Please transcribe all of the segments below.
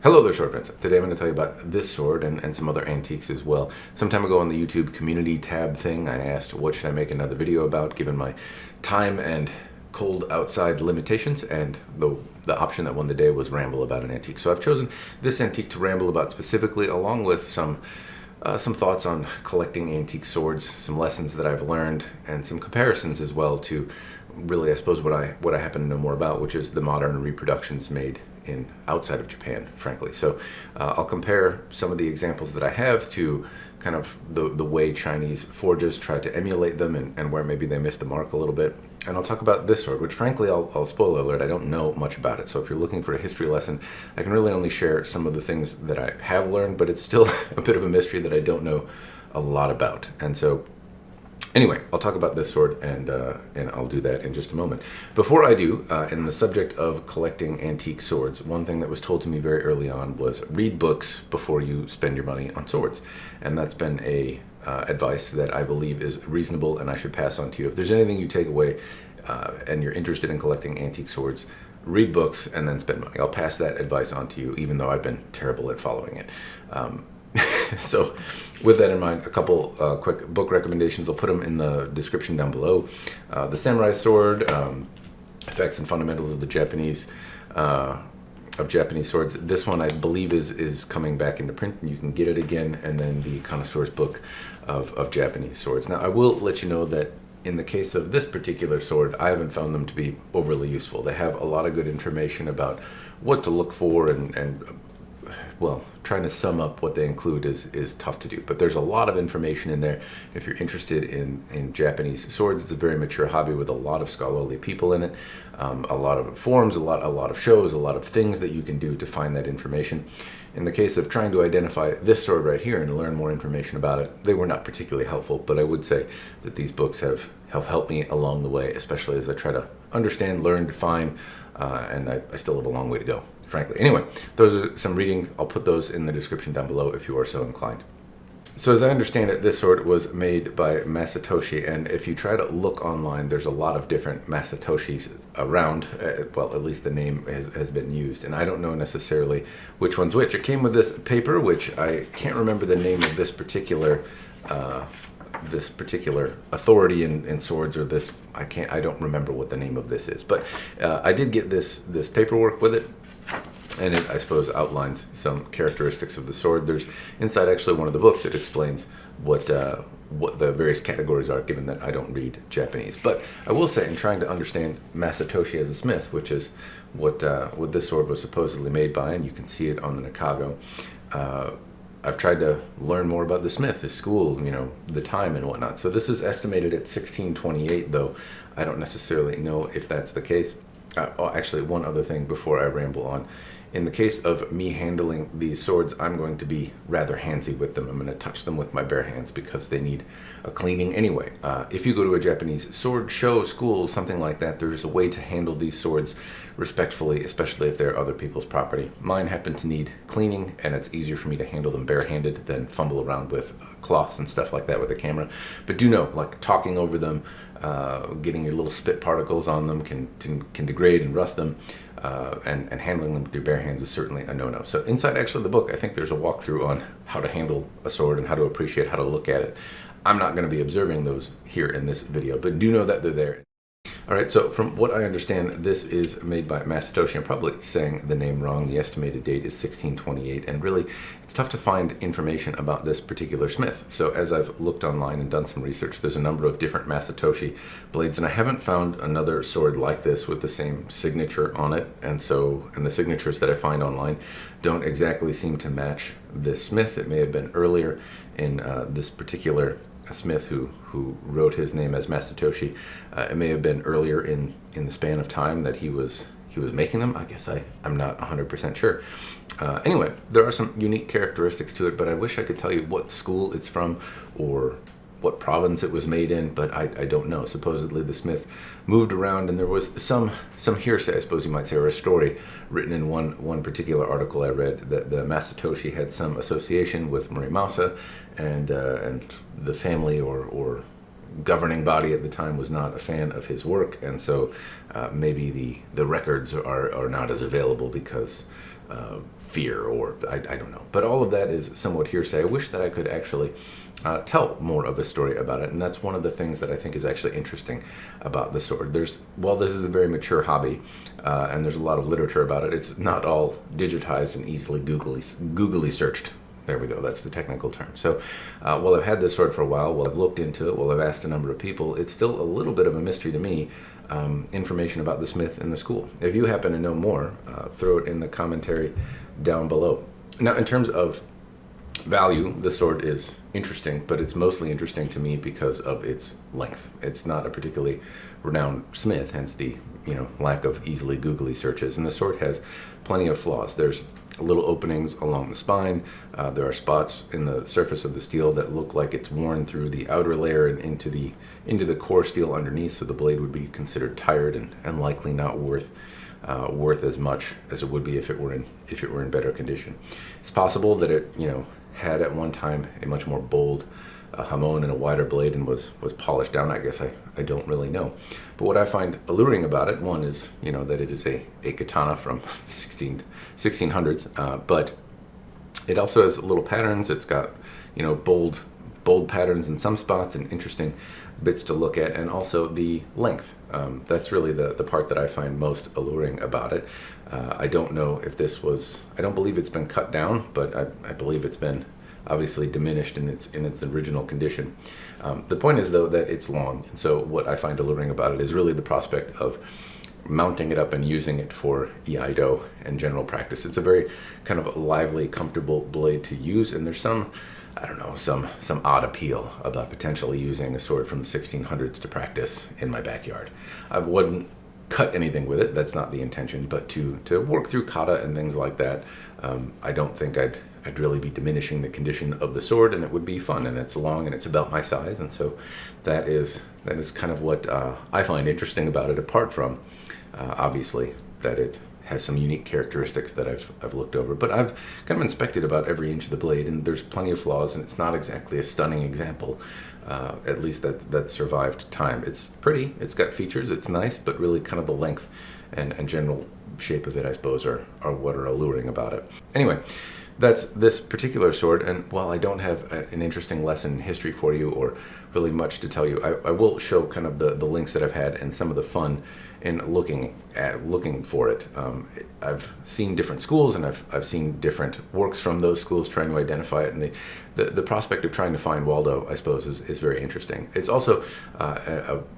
Hello there, sword friends. Today I'm going to tell you about this sword and some other antiques as well. Some time ago on the YouTube community tab thing, I asked what should I make another video about given my time and cold outside limitations, and the option that won the day was ramble about an antique. So I've chosen this antique to ramble about specifically, along with some thoughts on collecting antique swords, some lessons that I've learned, and some comparisons as well to really, I suppose, what I happen to know more about, which is the modern reproductions made in outside of Japan, frankly. So I'll compare some of the examples that I have to kind of the way Chinese forges try to emulate them and where maybe they missed the mark a little bit. And I'll talk about this sword, which frankly, I'll spoiler alert, I don't know much about it. So if you're looking for a history lesson, I can really only share some of the things that I have learned, but it's still a bit of a mystery that I don't know a lot about. And so anyway, I'll talk about this sword, and I'll do that in just a moment. Before I do, in the subject of collecting antique swords, one thing that was told to me very early on was read books before you spend your money on swords. And that's been a advice that I believe is reasonable and I should pass on to you. If there's anything you take away and you're interested in collecting antique swords, read books and then spend money. I'll pass that advice on to you, even though I've been terrible at following it. So with that in mind, a couple quick book recommendations. I'll put them in the description down below. The Samurai Sword, Effects and Fundamentals of the Japanese Swords. This one I believe is coming back into print, and you can get it again. And then the Connoisseur's Book of Japanese Swords. Now I will let you know that in the case of this particular sword, I haven't found them to be overly useful. They have a lot of good information about what to look for, and well, trying to sum up what they include is tough to do, but there's a lot of information in there. If you're interested in Japanese swords, it's a very mature hobby with a lot of scholarly people in it, a lot of forums, a lot of shows, a lot of things that you can do to find that information. In the case of trying to identify this sword right here and learn more information about it, they were not particularly helpful, but I would say that these books have helped me along the way, especially as I try to understand, learn, define, and I still have a long way to go, frankly. Anyway, those are some readings. I'll put those in the description down below if you are so inclined. So as I understand it, this sword was made by Masatoshi, and if you try to look online, there's a lot of different Masatoshis around. Well, at least the name has been used, and I don't know necessarily which one's which. It came with this paper, which I can't remember the name of this particular authority in swords, or this, I don't remember what the name of this is, but I did get this paperwork with it. And it, I suppose, outlines some characteristics of the sword. There's inside actually one of the books. It explains what the various categories are, given that I don't read Japanese. But I will say, in trying to understand Masatoshi as a smith, which is what this sword was supposedly made by, and you can see it on the Nakago, I've tried to learn more about the smith, his school, the time and whatnot. So this is estimated at 1628, though I don't necessarily know if that's the case. Actually, one other thing before I ramble on. In the case of me handling these swords, I'm going to be rather handsy with them. I'm going to touch them with my bare hands because they need a cleaning anyway. If you go to a Japanese sword show, school, something like that, there's a way to handle these swords respectfully, especially if they're other people's property. Mine happen to need cleaning, and it's easier for me to handle them barehanded than fumble around with cloths and stuff like that with a camera. But do know, like, talking over them, getting your little spit particles on them can degrade and rust them, and handling them with your bare hands is certainly a no-no. So inside actually the book, I think there's a walkthrough on how to handle a sword and how to appreciate how to look at it. I'm not going to be observing those here in this video, but do know that they're there. All right, so from what I understand, this is made by Masatoshi. I'm probably saying the name wrong. The estimated date is 1628, and really, it's tough to find information about this particular smith. So as I've looked online and done some research, there's a number of different Masatoshi blades, and I haven't found another sword like this with the same signature on it. And the signatures that I find online don't exactly seem to match this smith. It may have been earlier in this particular smith who wrote his name as Masatoshi. It may have been earlier in the span of time that he was making them. I guess I'm not 100% sure. Anyway, there are some unique characteristics to it, but I wish I could tell you what school it's from or what province it was made in, but I don't know. Supposedly the smith moved around, and there was some hearsay, I suppose you might say, or a story written in one particular article I read that the Masatoshi had some association with Murimasa, and the family or governing body at the time was not a fan of his work, and so maybe the records are not as available because fear, or I don't know. But all of that is somewhat hearsay. I wish that I could actually tell more of a story about it, and that's one of the things that I think is actually interesting about the sword. While this is a very mature hobby, and there's a lot of literature about it, it's not all digitized and easily googly searched. There we go, that's the technical term. So while I've had this sword for a while, while I've looked into it, while I've asked a number of people, it's still a little bit of a mystery to me, information about the smith in the school. If you happen to know more, throw it in the commentary down below. Now, in terms of value, the sword is interesting, but it's mostly interesting to me because of its length. It's not a particularly renowned smith, hence the lack of easily googly searches. And the sword has plenty of flaws. There's little openings along the spine. There are spots in the surface of the steel that look like it's worn through the outer layer and into the core steel underneath. So the blade would be considered tired and likely not worth as much as it would be if it were in better condition. It's possible that it had at one time a much more bold Hamon and a wider blade and was polished down. I guess I don't really know. But what I find alluring about it, one is that it is a katana from 1600s, but it also has little patterns. It's got bold patterns in some spots and interesting bits to look at, and also the length. That's really the part that I find most alluring about it. I don't know if I don't believe it's been cut down, but I believe it's been obviously diminished in its original condition. The point is, though, that it's long, and so what I find alluring about it is really the prospect of mounting it up and using it for iaido and general practice. It's a very kind of lively, comfortable blade to use, and there's some odd appeal about potentially using a sword from the 1600s to practice in my backyard. I wouldn't cut anything with it, that's not the intention, but to work through kata and things like that, I don't think I'd really be diminishing the condition of the sword, and it would be fun, and it's long and it's about my size, and so that is kind of what I find interesting about it, apart from obviously that it has some unique characteristics that I've looked over. But I've kind of inspected about every inch of the blade, and there's plenty of flaws, and it's not exactly a stunning example, at least that survived time. It's pretty, it's got features, it's nice, but really kind of the length and general shape of it, I suppose, are what are alluring about it. Anyway, that's this particular sword, and while I don't have an interesting lesson in history for you or really much to tell you, I will show kind of the links that I've had and some of the fun in looking for it. I've seen different schools, and I've seen different works from those schools trying to identify it, and the prospect of trying to find Waldo, I suppose, is very interesting. It's also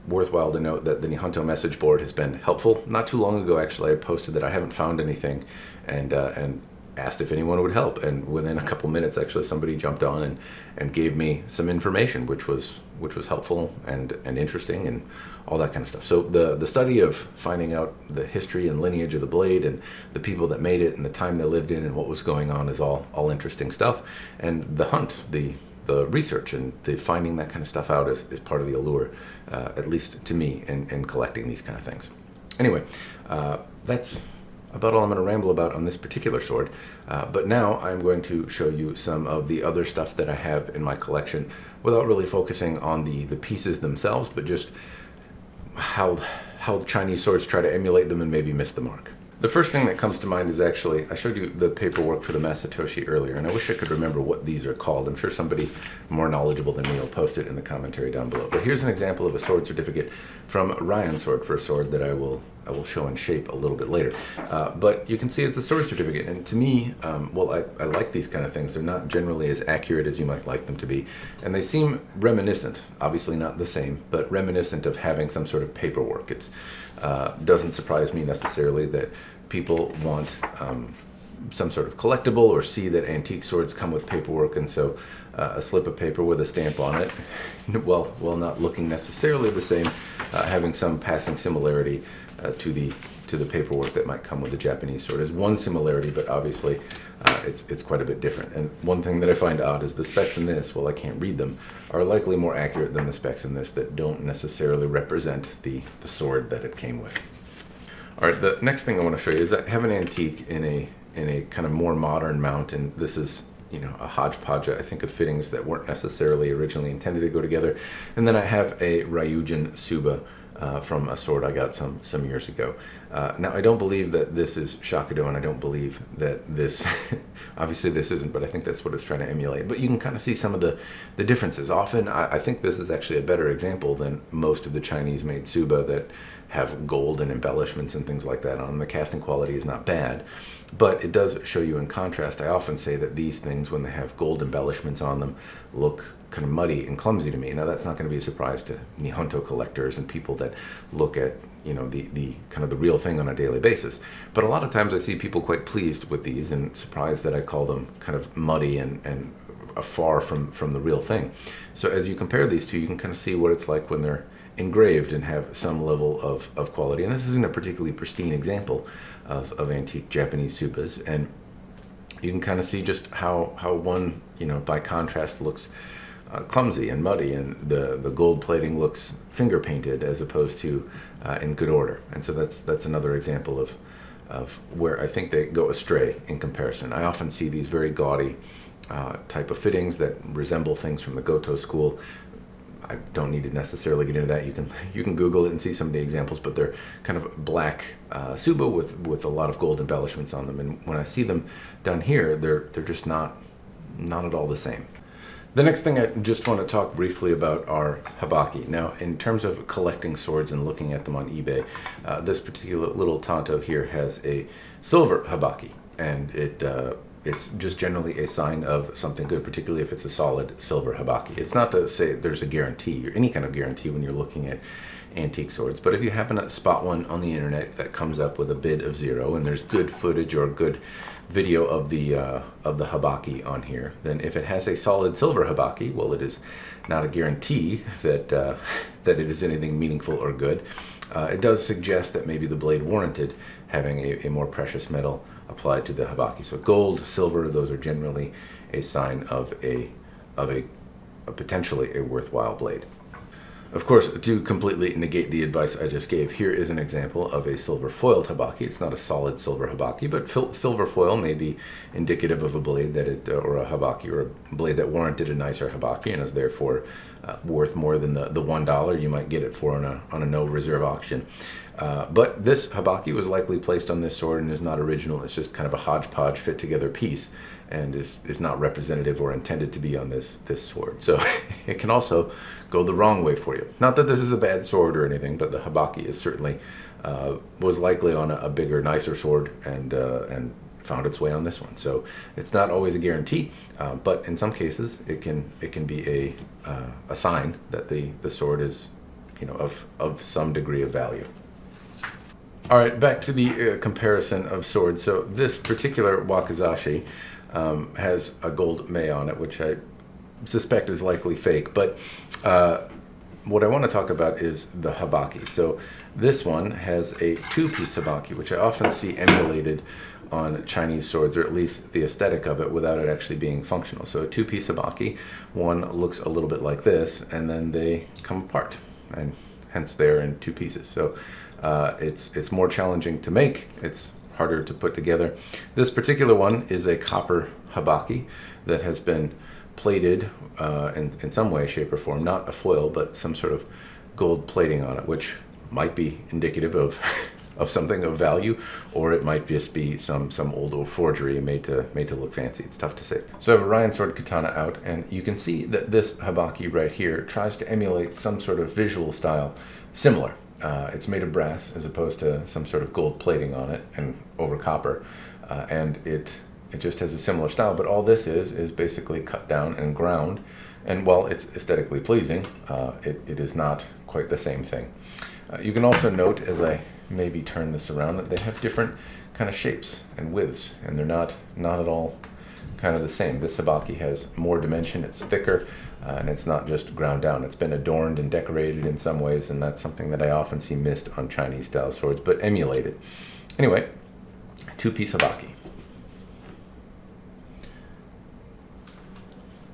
worthwhile to note that the Nihonto message board has been helpful. Not too long ago, actually, I posted that I haven't found anything, and asked if anyone would help, and within a couple minutes, actually, somebody jumped on and gave me some information, which was helpful and interesting and all that kind of stuff. So the study of finding out the history and lineage of the blade and the people that made it and the time they lived in and what was going on is all interesting stuff. And the hunt, the research and the finding that kind of stuff out is part of the allure, at least to me, in collecting these kind of things. Anyway, that's about all I'm going to ramble about on this particular sword, but now I'm going to show you some of the other stuff that I have in my collection without really focusing on the pieces themselves, but just how Chinese swords try to emulate them and maybe miss the mark. The first thing that comes to mind is actually, I showed you the paperwork for the Masatoshi earlier, and I wish I could remember what these are called. I'm sure somebody more knowledgeable than me will post it in the commentary down below. But here's an example of a sword certificate from Ryan Sword for a sword that I will show in shape a little bit later. But you can see it's a sword certificate, and to me, I like these kind of things. They're not generally as accurate as you might like them to be, and they seem reminiscent, obviously not the same, but reminiscent of having some sort of paperwork. It doesn't surprise me necessarily that people want some sort of collectible or see that antique swords come with paperwork, and so a slip of paper with a stamp on it, while not looking necessarily the same, having some passing similarity to the paperwork that might come with the Japanese sword is one similarity, but obviously it's quite a bit different. And one thing that I find odd is the specs in this, while I can't read them, are likely more accurate than the specs in this that don't necessarily represent the sword that it came with. All right, the next thing I want to show you is I have an antique in a kind of more modern mount, and this is a hodgepodge, I think, of fittings that weren't necessarily originally intended to go together. And then I have a Ryujin Suba from a sword I got some years ago. Now, I don't believe that this is Shakudo, and I don't believe that this, obviously this isn't, but I think that's what it's trying to emulate. But you can kind of see some of the differences. Often, I think this is actually a better example than most of the Chinese-made tsuba that have gold and embellishments and things like that on them. The casting quality is not bad, but it does show you in contrast. I often say that these things, when they have gold embellishments on them, look kind of muddy and clumsy to me. Now, that's not going to be a surprise to Nihonto collectors and people that look at, you know, the kind of the real thing on a daily basis. But a lot of times I see people quite pleased with these and surprised that I call them kind of muddy and far from the real thing. So as you compare these two, you can kind of see what it's like when they're engraved and have some level of quality. And this isn't a particularly pristine example of antique Japanese tsubas. And you can kind of see just how one, you know, by contrast looks clumsy and muddy, and the gold plating looks finger painted as opposed to in good order. And so that's another example of where I think they go astray in comparison. I often see these very gaudy type of fittings that resemble things from the Goto school. I don't need to necessarily get into that. You can Google it and see some of the examples, but they're kind of black tsuba with a lot of gold embellishments on them. And when I see them done here, they're just not at all the same. The next thing I just want to talk briefly about are habaki. Now, in terms of collecting swords and looking at them on eBay, this particular little tanto here has a silver habaki, and it's just generally a sign of something good, particularly if it's a solid silver habaki. It's not to say there's a guarantee or any kind of guarantee when you're looking at antique swords, but if you happen to spot one on the internet that comes up with a bid of 0 and there's good footage or good video of the habaki on here, then if it has a solid silver habaki, well, it is not a guarantee that that it is anything meaningful or good. It does suggest that maybe the blade warranted having a more precious metal applied to the habaki. So gold, silver, those are generally a sign of a potentially a worthwhile blade. Of course, to completely negate the advice I just gave, here is an example of a silver foiled habaki. It's not a solid silver habaki, but silver foil may be indicative of a blade that or a habaki, or a blade that warranted a nicer habaki and is therefore worth more than the $1 you might get it for on a no reserve auction. But this habaki was likely placed on this sword and is not original. It's just kind of a hodgepodge fit together piece, and is not representative or intended to be on this sword. So it can also go the wrong way for you. Not that this is a bad sword or anything, but the habaki is certainly was likely on a bigger, nicer sword, and found its way on this one. So it's not always a guarantee, but in some cases it can be a sign that the sword is, you know, of some degree of value. All right, back to the comparison of swords. So this particular wakizashi has a gold mei on it, which I suspect is likely fake. But what I want to talk about is the habaki. So this one has a two-piece habaki, which I often see emulated on Chinese swords, or at least the aesthetic of it, without it actually being functional. So a two-piece habaki, one looks a little bit like this, and then they come apart, and hence they're in two pieces. So it's more challenging to make. It's harder to put together. This particular one is a copper habaki that has been plated in some way, shape, or form. Not a foil, but some sort of gold plating on it, which might be indicative of something of value, or it might just be some old forgery made to look fancy. It's tough to say. So I have a Ryan Sword Katana out, and you can see that this habaki right here tries to emulate some sort of visual style similar. It's made of brass as opposed to some sort of gold plating on it and over copper, and it just has a similar style. But all this is basically cut down and ground, and while it's aesthetically pleasing, it is not quite the same thing. You can also note, as I maybe turn this around, that they have different kind of shapes and widths, and they're not at all kind of the same. This habaki has more dimension, it's thicker, and it's not just ground down. It's been adorned and decorated in some ways, and that's something that I often see missed on Chinese style swords, but emulated. Anyway, two-piece habaki.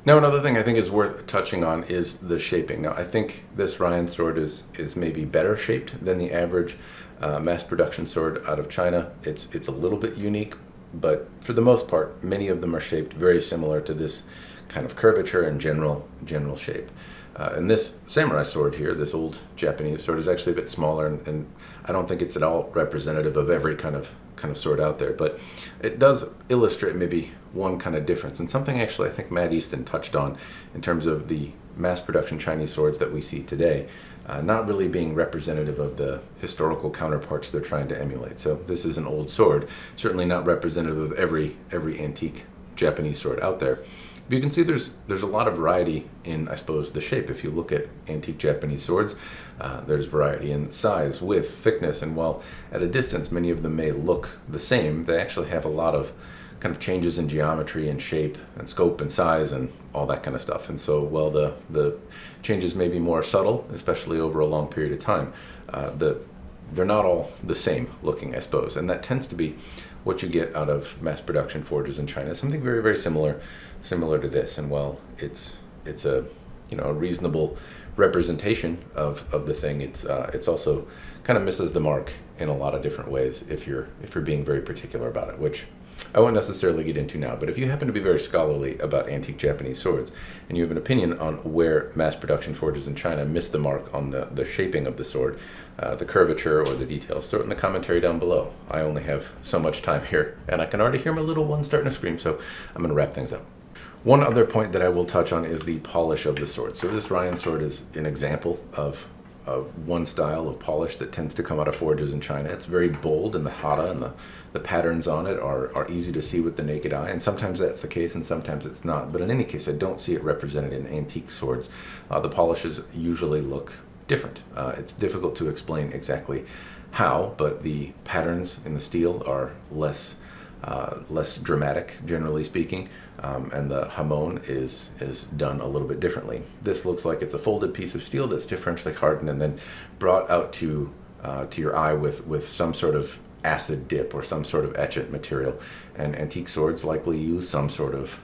Now, another thing I think is worth touching on is the shaping. Now, I think this Ryan sword is maybe better shaped than the average mass production sword out of China. It's a little bit unique, but for the most part, many of them are shaped very similar to this kind of curvature and general shape. And this samurai sword here, this old Japanese sword, is actually a bit smaller, and I don't think it's at all representative of every kind of sword out there, but it does illustrate maybe one kind of difference, and something actually I think Matt Easton touched on in terms of the mass production Chinese swords that we see today, not really being representative of the historical counterparts they're trying to emulate. So this is an old sword, certainly not representative of every antique Japanese sword out there. But you can see there's a lot of variety in, I suppose, the shape. If you look at antique Japanese swords, there's variety in size, width, thickness, and while at a distance many of them may look the same, they actually have a lot of kind of changes in geometry and shape and scope and size and all that kind of stuff. And so while the changes may be more subtle, especially over a long period of time, they're not all the same looking, I suppose. And that tends to be what you get out of mass production forges in China, something very, very similar to this. And while it's a a reasonable representation of the thing, it's also kind of misses the mark in a lot of different ways if you're being very particular about it, which I won't necessarily get into now. But if you happen to be very scholarly about antique Japanese swords and you have an opinion on where mass production forges in China miss the mark on the shaping of the sword, the curvature or the details, throw it in the commentary down below. I only have so much time here, and I can already hear my little one starting to scream, so I'm going to wrap things up. One other point that I will touch on is the polish of the sword. So this Ryan sword is an example of one style of polish that tends to come out of forges in China. It's very bold, and the hata and the patterns on it are easy to see with the naked eye, and sometimes that's the case and sometimes it's not. But in any case, I don't see it represented in antique swords. The polishes usually look different. It's difficult to explain exactly how, but the patterns in the steel are less dramatic, generally speaking, and the Hamon is done a little bit differently. This looks like it's a folded piece of steel that's differentially hardened and then brought out to your eye with some sort of acid dip or some sort of etchant material. And antique swords likely use some sort of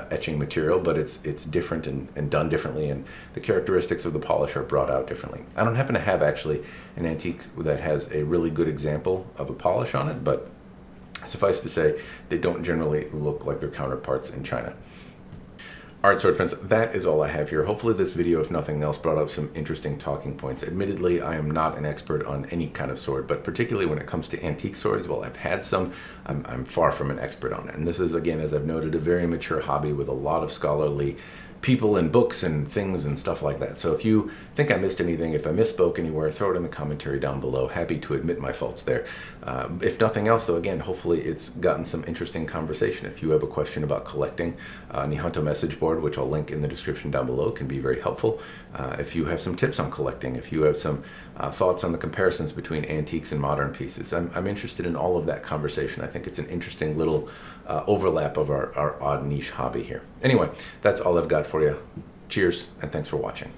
etching material, but it's different and done differently, and the characteristics of the polish are brought out differently. I don't happen to have actually an antique that has a really good example of a polish on it, but suffice to say, they don't generally look like their counterparts in China. Alright, sword friends, that is all I have here. Hopefully this video, if nothing else, brought up some interesting talking points. Admittedly, I am not an expert on any kind of sword, but particularly when it comes to antique swords, well, I've had some, I'm far from an expert on it. And this is, again, as I've noted, a very mature hobby with a lot of scholarly people and books and things and stuff like that. So if you think I missed anything, if I misspoke anywhere, throw it in the commentary down below. Happy to admit my faults there. If nothing else, though, again, hopefully it's gotten some interesting conversation. If you have a question about collecting, Nihonto message board, which I'll link in the description down below, can be very helpful. If you have some tips on collecting, if you have some thoughts on the comparisons between antiques and modern pieces, I'm interested in all of that conversation. I think it's an interesting little overlap of our odd niche hobby here. Anyway, that's all I've got for you. Cheers, and thanks for watching.